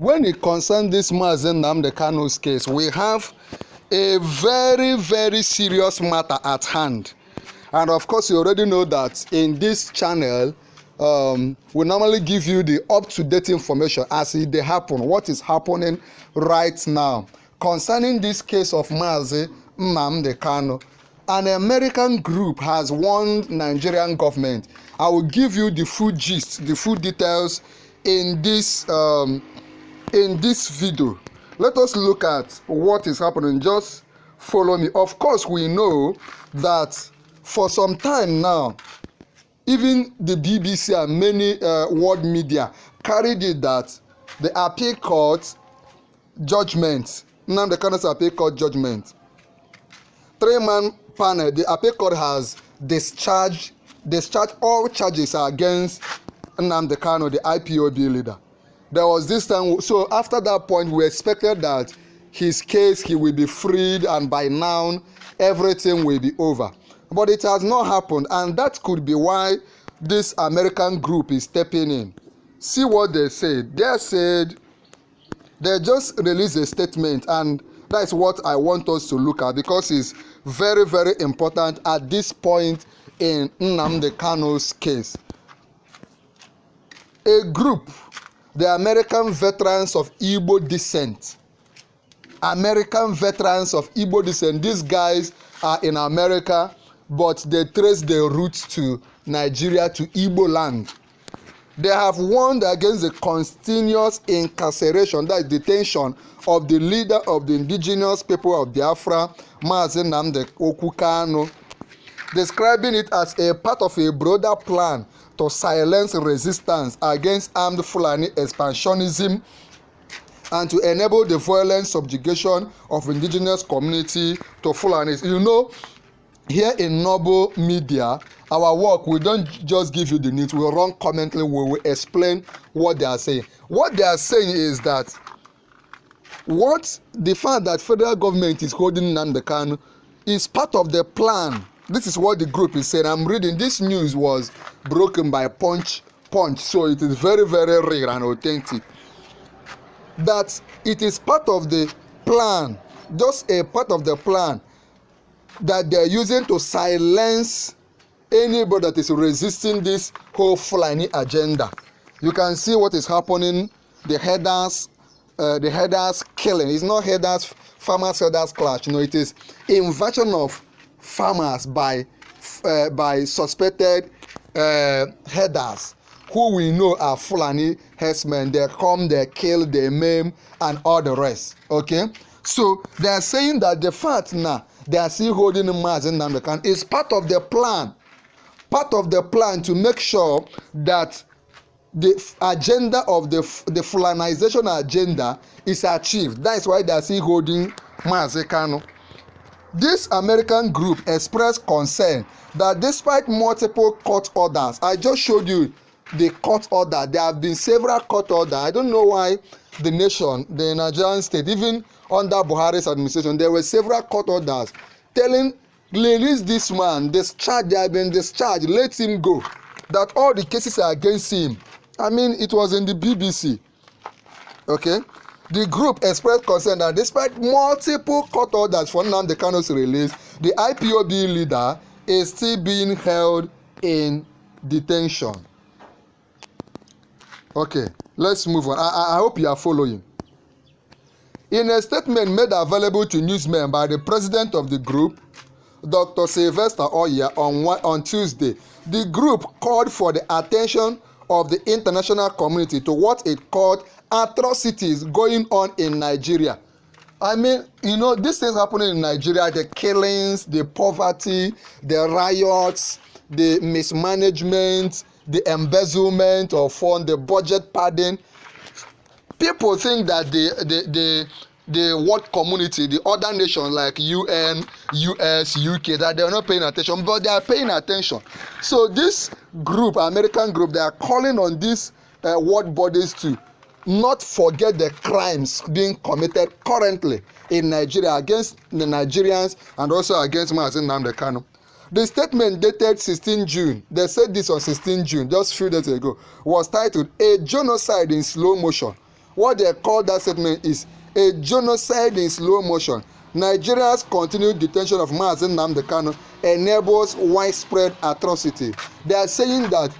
when it concerns this Mazi Nnamdi Kanu's case, we have a very, very serious matter at hand. And of course, you already know that in this channel, we normally give you the up-to-date information as it they happen, what is happening right now. Concerning this case of Mazi Nnamdi Kanu, an American group has warned Nigerian government. I will give you the full gist, the full details in this video. Let us look at what is happening. Just follow me. Of course, we know that for some time now, even the BBC and many world media carried it that the appeal court judgment, Nnamdi Kanu's appeal court judgment, three-man panel, the appeal court has discharged all charges against Nnamdi Kanu, the IPOB leader. There was this time, so after that point, we expected that his case, he will be freed, and by now, everything will be over. But it has not happened, and that could be why this American group is stepping in. See what they said. They said, they just released a statement, and that's what I want us to look at, because it's very, very important at this point in Nnamdi Kanu's case. A group, the American Veterans of Igbo Descent. American Veterans of Igbo Descent. These guys are in America, but they trace their roots to Nigeria, to Igbo land. They have warned against the continuous incarceration, that is detention, of the leader of the indigenous people of Biafra, Mazi Nnamdi Kanu, describing it as a part of a broader plan to silence resistance against armed Fulani expansionism and to enable the violent subjugation of indigenous community to Fulanis. You know, here in Noble Media, our work, we don't just give you the news, we run commentary, we will explain what they are saying. What they are saying is that the fact that federal government is holding Nnamdi Kanu is part of the plan. This is what the group is saying. I'm reading, this news was broken by Punch, so it is very, very real and authentic. That it is part of the plan, just a part of the plan that they're using to silence anybody that is resisting this whole Fulani agenda. You can see what is happening, the headers killing. It's not farmers headers clash. You know, it is invasion of farmers by suspected headers who we know are Fulani herdsmen. They come, they kill, they maim, and all the rest. Okay, so they are saying that the fact now they are still holding Mazi Nnamdi Kanu is part of the plan. Part of the plan to make sure that the agenda of the Fulanization agenda is achieved. That is why they are still holding Mazi Kanu. This American group expressed concern that despite multiple court orders, I just showed you the court order. There have been several court orders. I don't know why the nation, the Nigerian state, even under Buhari's administration, there were several court orders telling, release this man, they have been discharged, let him go. That all the cases are against him. I mean, it was in the BBC. Okay? The group expressed concern that despite multiple court orders for Nnamdi Kanu's release, the IPOB leader is still being held in detention. Okay, let's move on. I hope you are following. In a statement made available to newsmen by the president of the group, Dr. Sylvester Oya, on Tuesday, the group called for the attention of the international community to what it called atrocities going on in Nigeria. I mean, you know, these things happening in Nigeria, the killings, the poverty, the riots, the mismanagement, the embezzlement of funds, the budget padding. People think that the world community, the other nations like UN, US, UK, that they are not paying attention, but they are paying attention. So this group, American group, they are calling on these world bodies to not forget the crimes being committed currently in Nigeria against the Nigerians and also against Mazi Nnamdi Kanu. The statement dated 16 June, they said this on 16 June, just a few days ago, was titled "A Genocide in Slow Motion," What they call that statement is a genocide in slow motion. Nigeria's continued detention of Mazi Nnamdi Kanu enables widespread atrocity. They are saying that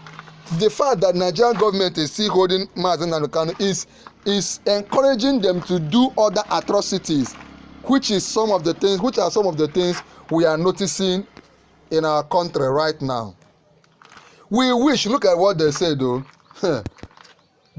the fact that Nigerian government is still holding Mazi Nnamdi Kanu is encouraging them to do other atrocities, which are some of the things we are noticing in our country right now. We wish, look at what they say though.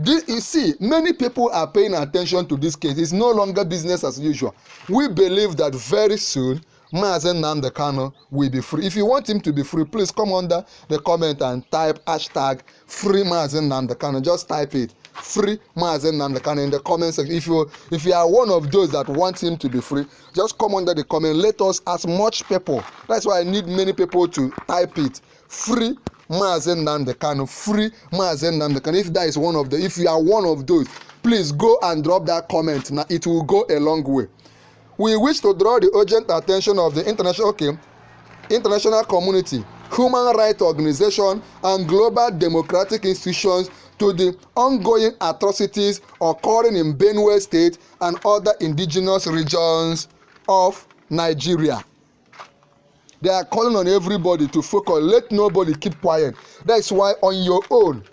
You see, many people are paying attention to this case. It's no longer business as usual. We believe that very soon Mazi Nnamdi Kanu will be free. If you want him to be free, please come under the comment and type hashtag free Mazi Nnamdi Kanu. Just type it, free Mazi Nnamdi Kanu, in the comment section. If you are one of those that want him to be free, just come under the comment. Let us, as much people. That's why I need many people to type it, free Mazi Nnamdi Kanu, free Mazi Nnamdi Kanu. If you are one of those, please go and drop that comment. Now it will go a long way. We wish to draw the urgent attention of the international community, human rights organizations, and global democratic institutions to the ongoing atrocities occurring in Benue State and other indigenous regions of Nigeria. They are calling on everybody to focus. Let nobody keep quiet. That's why on your own,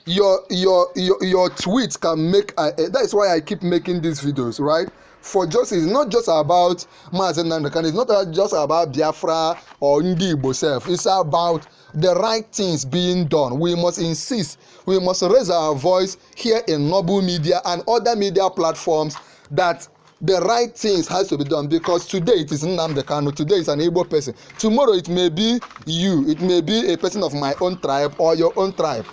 your tweets can make. That's why I keep making these videos, right? For justice, it's not just about Mazi Nnamdi Kanu. It's not just about Biafra or Ndi Igbo self. It's about the right things being done. We must insist. We must raise our voice here in Noble Media and other media platforms that the right things has to be done, because today it is Nnamdi Kanu, today it's an Igbo person, tomorrow it may be you, it may be a person of my own tribe or your own tribe.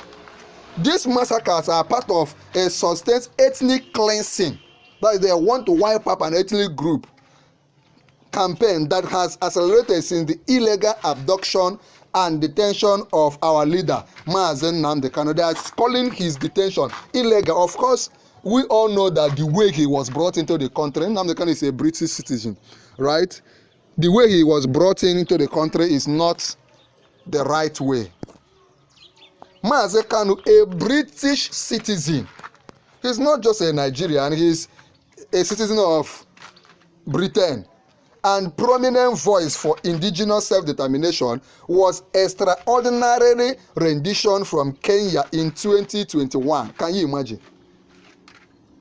These massacres are part of a sustained ethnic cleansing, that is, they want to wipe up an ethnic group campaign that has accelerated since the illegal abduction and detention of our leader Mazi Nnamdi Kanu. They are calling his detention illegal. Of course, we all know that the way he was brought into the country, Nnamdi Kanu is a British citizen, right? The way he was brought into the country is not the right way. Mazi Kanu, a British citizen. He's not just a Nigerian, he's a citizen of Britain. And prominent voice for indigenous self-determination, was extraordinary rendition from Kenya in 2021. Can you imagine?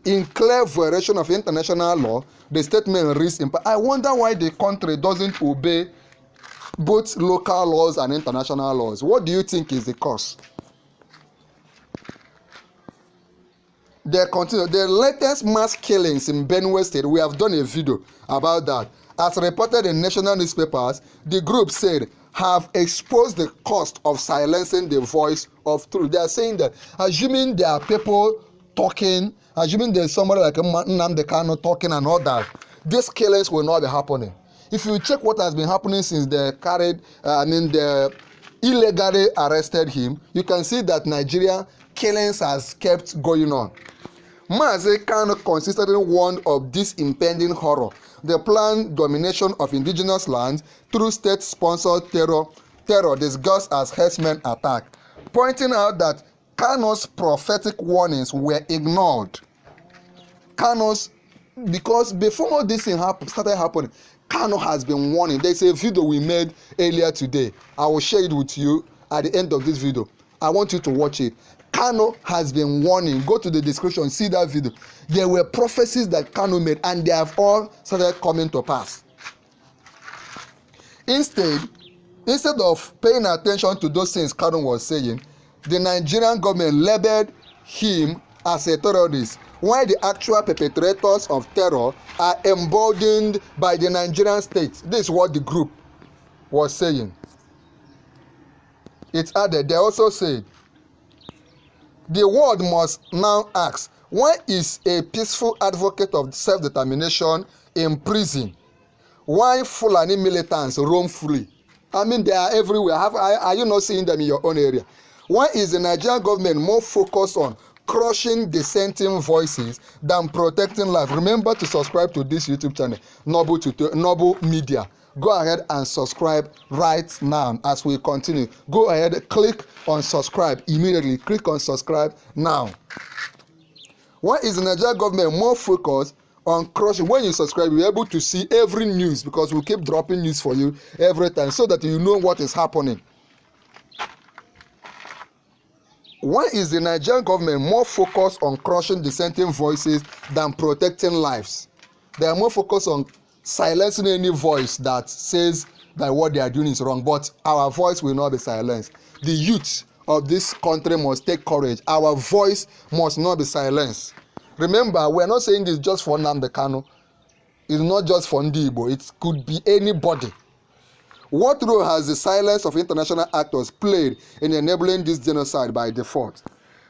In clear violation of international law, the statement reads, I wonder why the country doesn't obey both local laws and international laws. What do you think is the cause? They continue. The latest mass killings in Benue State, we have done a video about that. As reported in national newspapers, the group said have exposed the cost of silencing the voice of truth. They are saying that, assuming there are people talking, assuming there's somebody like Nnamdi Kanu talking and all that, these killings will not be happening. If you check what has been happening since they illegally arrested him, you can see that Nigeria killings has kept going on. Mazi Kanu consistently warned of this impending horror, the planned domination of indigenous lands through state-sponsored terror disguised as herdsmen attack, pointing out that Kanu's prophetic warnings were ignored. Because before all this thing started happening, Kanu has been warning. There's a video we made earlier today. I will share it with you at the end of this video. I want you to watch it. Kanu has been warning. Go to the description, see that video. There were prophecies that Kanu made, and they have all started coming to pass. Instead of paying attention to those things Kanu was saying, the Nigerian government labeled him as a terrorist, while the actual perpetrators of terror are emboldened by the Nigerian state. This is what the group was saying. It added, they also said, the world must now ask, why is a peaceful advocate of self-determination in prison? Why Fulani militants roam free? I mean, they are everywhere. Are you not seeing them in your own area? Why is the Nigerian government more focused on crushing dissenting voices than protecting life? Remember to subscribe to this YouTube channel, Noble Media. Go ahead and subscribe right now as we continue. Go ahead, click on subscribe immediately. Click on subscribe now. Why is the Nigerian government more focused on crushing? When you subscribe, you're able to see every news, because we keep dropping news for you every time so that you know what is happening. Why is the Nigerian government more focused on crushing dissenting voices than protecting lives? They are more focused on silencing any voice that says that what they are doing is wrong, but our voice will not be silenced. The youth of this country must take courage. Our voice must not be silenced. Remember, we are not saying this just for NNAMDI Kanu. It's not just for Ndi Igbo. It could be anybody. What role has the silence of international actors played in enabling this genocide by default?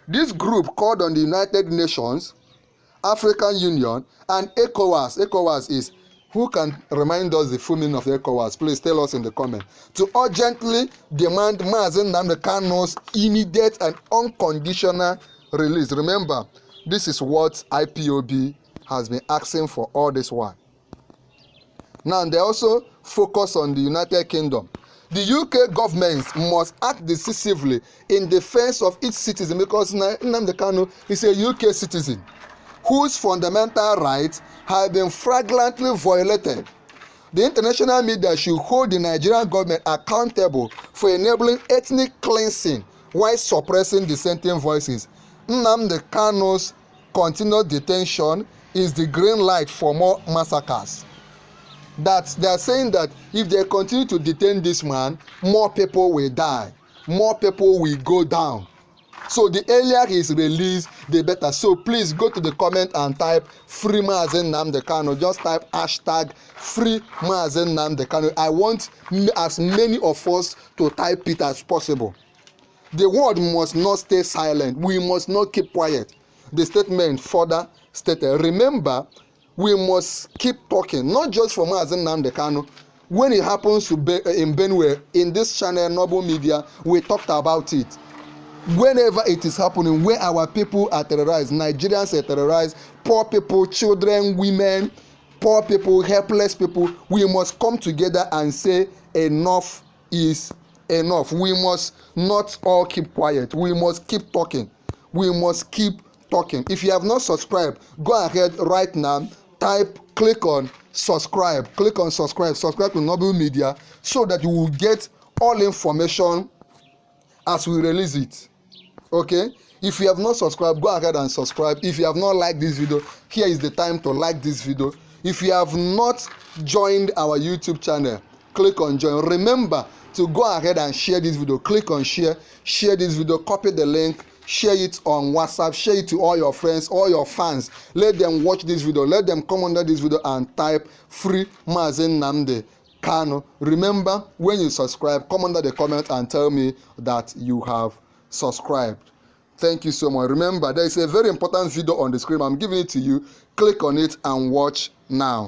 This group called on the United Nations, African Union, and ECOWAS. ECOWAS is, who can remind us the full meaning of ECOWAS? Please tell us in the comment. To urgently demand Mazen Nnamdi Kanu's immediate and unconditional release. Remember, this is what IPOB has been asking for all this while. Now, they also focus on the United Kingdom. The UK government must act decisively in defense of its citizen, because Nnamdi Kanu is a UK citizen whose fundamental rights have been flagrantly violated. The international media should hold the Nigerian government accountable for enabling ethnic cleansing while suppressing dissenting voices. Nnamdi Kanu's continued detention is the green light for more massacres. That they are saying that if they continue to detain this man, more people will die, more people will go down. So the earlier he is released, the better. So please go to the comment and type free Mazen Nnamdi Kanu. Just type hashtag free Mazen Nnamdi Kanu. I want as many of us to type it as possible. The world must not stay silent. We must not keep quiet. The statement further stated, remember, we must keep talking, not just for Mazen Nnamdi Kanu. When it happens to be in Benue, in this channel, Noble Media, we talked about it. Whenever it is happening, where our people are terrorized, Nigerians are terrorized, poor people, children, women, poor people, helpless people, we must come together and say enough is enough. We must not all keep quiet. We must keep talking. We must keep talking. If you have not subscribed, go ahead right now, click on subscribe to Noble Media, so that you will get all information as we release it. Okay, if you have not subscribed, go ahead and subscribe. If you have not liked this video, here is the time to like this video. If you have not joined our YouTube channel, click on join. Remember to go ahead and share this video. Click on share this video, copy the link, share it on WhatsApp, share it to all your friends, all your fans. Let them watch this video, let them come under this video and type free Mazen Nnamdi Kanu. Remember, when you subscribe, come under the comment and tell me that you have subscribed. Thank you so much. Remember, there is a very important video on the screen. I'm giving it to you. Click on it and watch now.